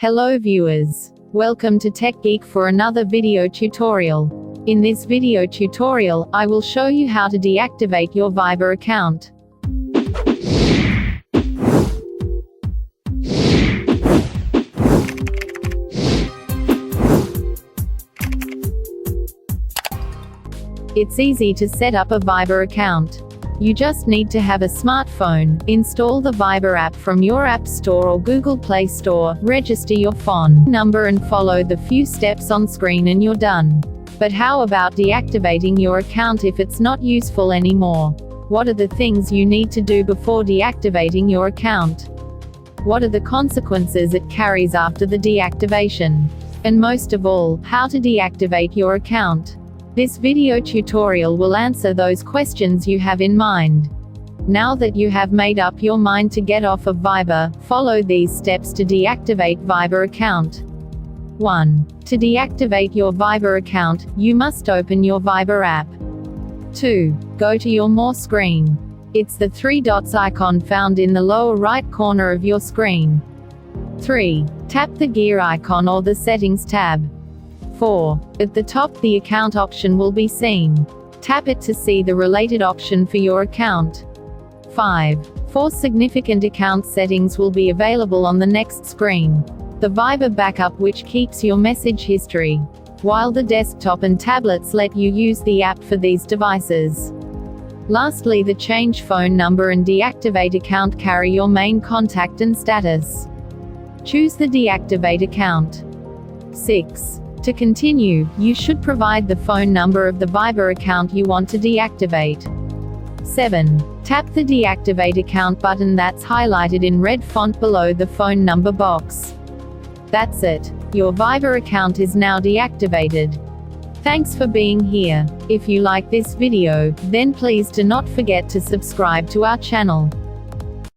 Hello viewers. Welcome to Tech Geek for another video tutorial. In this video tutorial, I will show you how to deactivate your Viber account. It's easy to set up a Viber account. You just need to have a smartphone, install the Viber app from your App Store or Google Play Store, register your phone number and follow the few steps on screen and you're done. But how about deactivating your account if it's not useful anymore? What are the things you need to do before deactivating your account? What are the consequences it carries after the deactivation? And most of all, how to deactivate your account? This video tutorial will answer those questions you have in mind. Now that you have made up your mind to get off of Viber, follow these steps to deactivate Viber account. 1. To deactivate your Viber account, you must open your Viber app. 2. Go to your More screen. It's the three dots icon found in the lower right corner of your screen. 3. Tap the gear icon or the Settings tab. 4. At the top, the account option will be seen. Tap it to see the related option for your account. 5. 4 significant account settings will be available on the next screen. The Viber backup, which keeps your message history, while the desktop and tablets let you use the app for these devices. Lastly, the change phone number and deactivate account carry your main contact and status. Choose the deactivate account. 6. To continue, you should provide the phone number of the Viber account you want to deactivate. 7. Tap the deactivate account button that's highlighted in red font below the phone number box. That's it. Your Viber account is now deactivated. Thanks for being here. If you like this video, then please do not forget to subscribe to our channel.